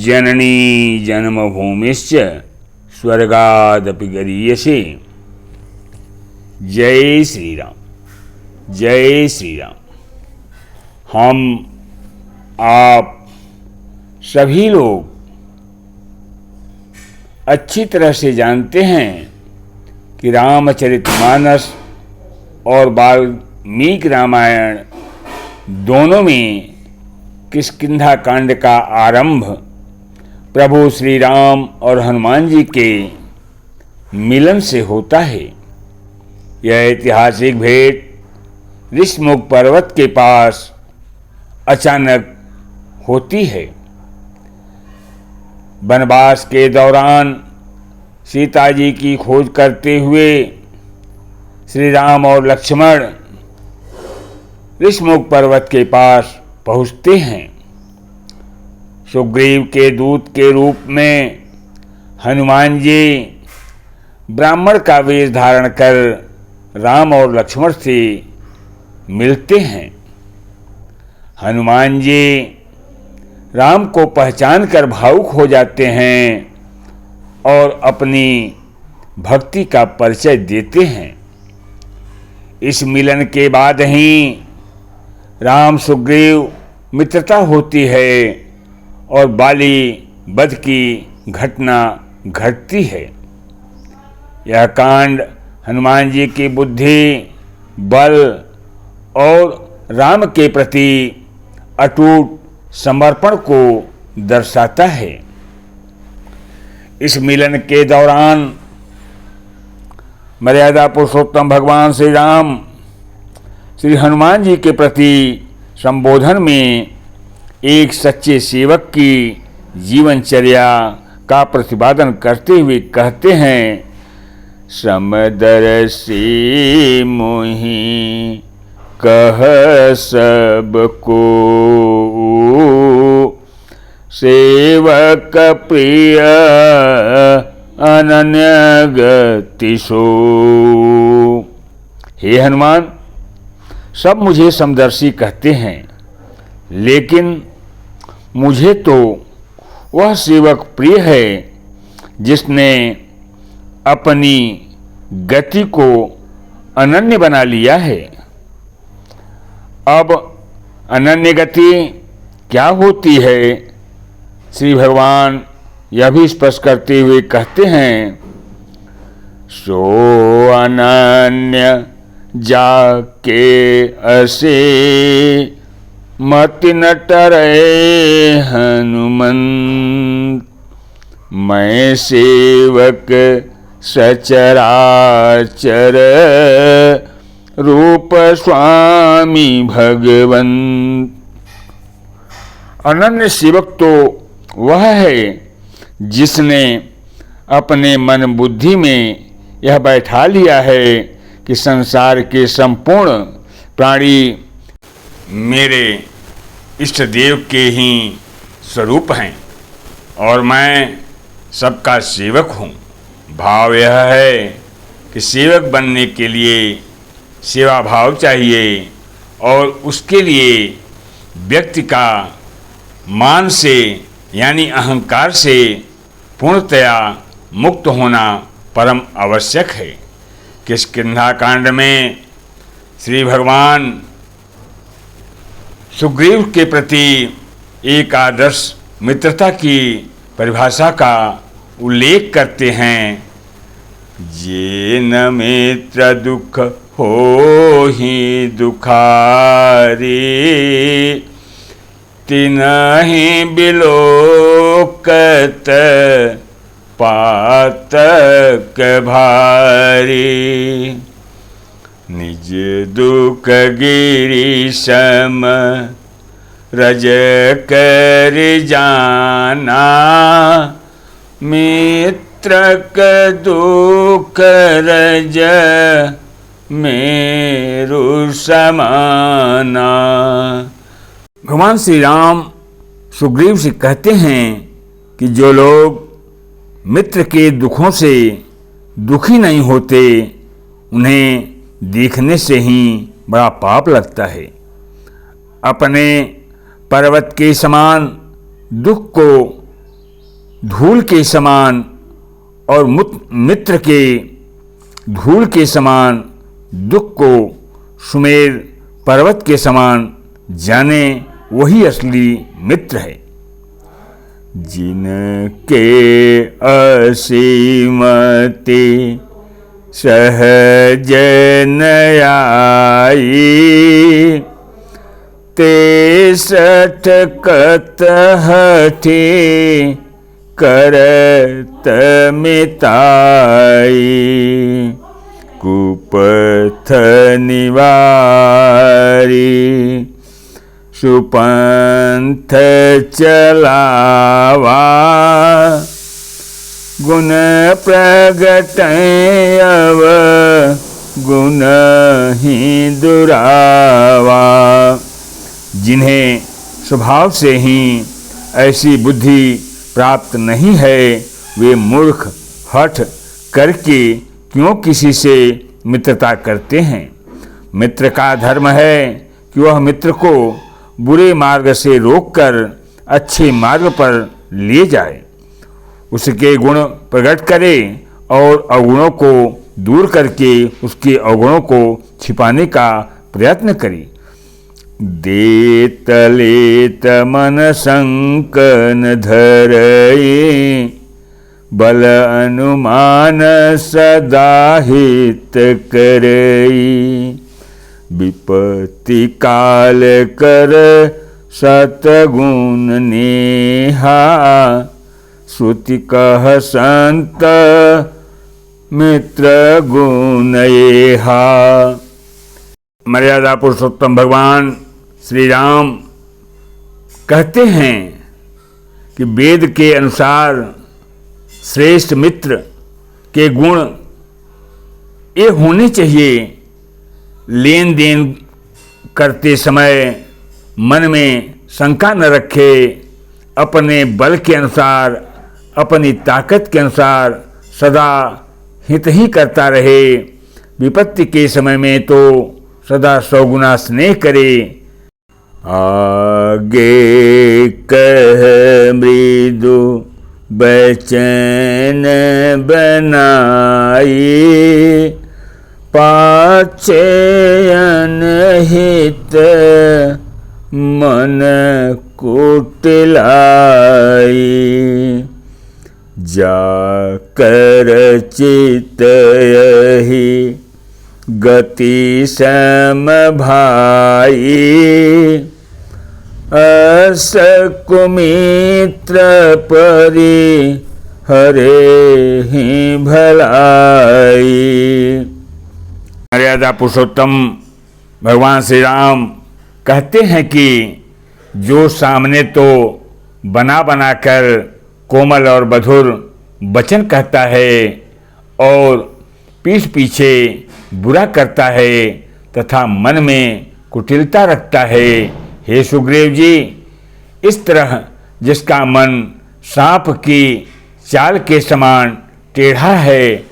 जननी जन्मभूमिश्च स्वर्गादपि गरीयसे। जय श्री राम, जय श्री राम। हम आप सभी लोग अच्छी तरह से जानते हैं कि रामचरितमानस और वाल्मीकि रामायण दोनों में किष्किंधा कांड का आरंभ प्रभु श्री राम और हनुमान जी के मिलन से होता है। यह ऐतिहासिक भेंट ऋषमुख पर्वत के पास अचानक होती है। वनवास के दौरान सीता जी की खोज करते हुए श्री राम और लक्ष्मण ऋषमुख पर्वत के पास पहुँचते हैं। सुग्रीव के दूत के रूप में हनुमान जी ब्राह्मण का वेश धारण कर राम और लक्ष्मण से मिलते हैं। हनुमान जी राम को पहचान कर भावुक हो जाते हैं और अपनी भक्ति का परिचय देते हैं। इस मिलन के बाद ही राम सुग्रीव मित्रता होती है और बाली वध की घटना घटती है। यह कांड हनुमान जी की बुद्धि, बल और राम के प्रति अटूट समर्पण को दर्शाता है। इस मिलन के दौरान मर्यादा पुरुषोत्तम भगवान श्री राम श्री हनुमान जी के प्रति संबोधन में एक सच्चे सेवक की जीवनचर्या का प्रतिपादन करते हुए कहते हैं, समदर्शी मोहि कह सबको, सेवक प्रिय अनन्य गति सो। हे हनुमान, सब मुझे समदर्शी कहते हैं, लेकिन मुझे तो वह सेवक प्रिय है जिसने अपनी गति को अनन्य बना लिया है। अब अनन्य गति क्या होती है, श्री भगवान यह भी स्पष्ट करते हुए कहते हैं, सो अनन्य जाके असे मति न टरे हनुमंत, मैं सेवक सचराचर रूप स्वामी भगवंत। अनन्य सेवक तो वह है जिसने अपने मन बुद्धि में यह बैठा लिया है कि संसार के संपूर्ण प्राणी मेरे इष्ट देव के ही स्वरूप हैं और मैं सबका सेवक हूँ। भाव यह है कि सेवक बनने के लिए सेवा भाव चाहिए और उसके लिए व्यक्ति का मान से यानी अहंकार से पूर्णतया मुक्त होना परम आवश्यक है। किष्किंधा कांड में श्री भगवान सुग्रीव के प्रति एक आदर्श मित्रता की परिभाषा का उल्लेख करते हैं, जे न मित्र दुख हो ही दुखारी, तिनहि बिलोकत पातक भारी, निज दुख गिरि सम रज कर जाना, मित्रक दुख रज मेरु समाना। भगवान श्री राम सुग्रीव से कहते हैं कि जो लोग मित्र के दुखों से दुखी नहीं होते, उन्हें देखने से ही बड़ा पाप लगता है। अपने पर्वत के समान दुख को धूल के समान और मित्र के धूल के समान दुख को सुमेर पर्वत के समान जाने, वही असली मित्र है। जिनके असीमति सहज नयाई, ते सठकत हठे करत मिताई। कुपथ निवारी सुपंथ चलावा, गुण प्रगटयव गुण ही दुरावा। जिन्हें स्वभाव से ही ऐसी बुद्धि प्राप्त नहीं है, वे मूर्ख हठ करके क्यों किसी से मित्रता करते हैं। मित्र का धर्म है कि वह मित्र को बुरे मार्ग से रोककर अच्छे मार्ग पर ले जाए, उसके गुण प्रकट करे और अवगुणों को दूर करके उसके अवगुणों को छिपाने का प्रयत्न करे। देत लेत मन संकन धरई, बल अनुमान सदा हित करई। विपत्ति काल कर सतगुण नेहा, श्रुति कह संत मित्र गुण येहा। मर्यादा पुरुषोत्तम भगवान श्री राम कहते हैं कि वेद के अनुसार श्रेष्ठ मित्र के गुण ये होने चाहिए। लेन देन करते समय मन में शंका न रखे, अपने बल के अनुसार, अपनी ताकत के अनुसार सदा हित ही करता रहे। विपत्ति के समय में तो सदा सौगुना स्नेह करे। आगे कह मृदु वचन बनाई, पाछे अनहित मन कुटिलाई। जाकर चित यही गति समभाई, अस कुमित्र परि हरे ही भलाई। मर्यादा पुरुषोत्तम भगवान श्री राम कहते हैं कि जो सामने तो बना बनाकर कोमल और मधुर वचन कहता है और पीठ पीछे बुरा करता है तथा मन में कुटिलता रखता है, हे सुग्रीव जी, इस तरह जिसका मन सांप की चाल के समान टेढ़ा है,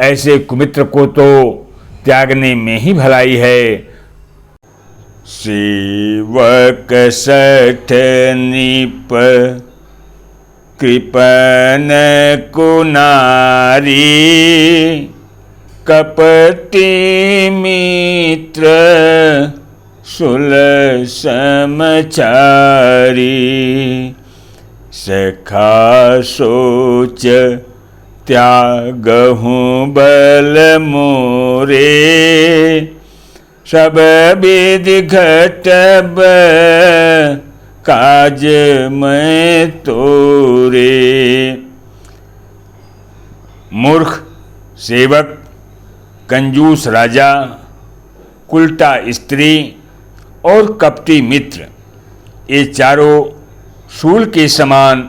ऐसे कुमित्र को तो त्यागने में ही भलाई है। सेवक सठ निप कृपन कुनारी, कपटी मित्र सुलसमचारी। सखा सोच त्यागहूँ बल मोरे, सब विधि घटब काज मैं तोरे। मूर्ख सेवक, कंजूस राजा, उल्टा स्त्री और कपटी मित्र, ये चारों शूल के समान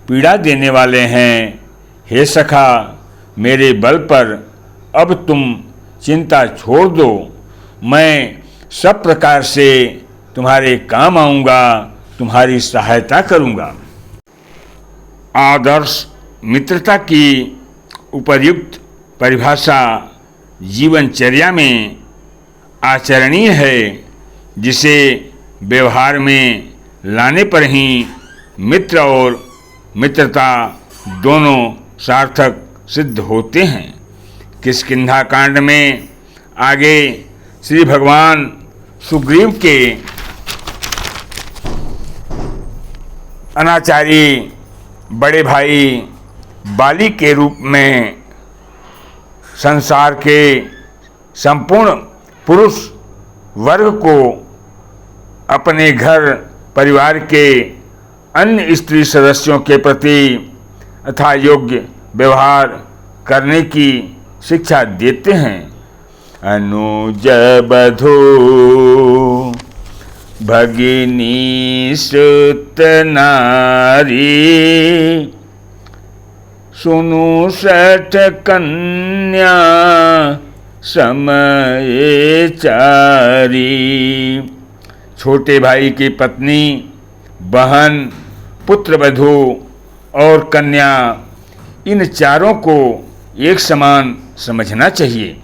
पीड़ा देने वाले हैं। हे सखा, मेरे बल पर अब तुम चिंता छोड़ दो, मैं सब प्रकार से तुम्हारे काम आऊँगा, तुम्हारी सहायता करूँगा। आदर्श मित्रता की उपयुक्त परिभाषा जीवनचर्या में आचरणीय है, जिसे व्यवहार में लाने पर ही मित्र और मित्रता दोनों सार्थक सिद्ध होते हैं। किष्किंधा कांड में आगे श्री भगवान सुग्रीव के अनाचारी बड़े भाई बाली के रूप में संसार के संपूर्ण पुरुष वर्ग को अपने घर परिवार के अन्य स्त्री सदस्यों के प्रति यथा योग्य व्यवहार करने की शिक्षा देते हैं। अनुज बधू भगिनी सुत नारी सुनु सठ कन्या समय चारी। छोटे भाई की पत्नी, बहन, पुत्रवधू और कन्या, इन चारों को एक समान समझना चाहिए।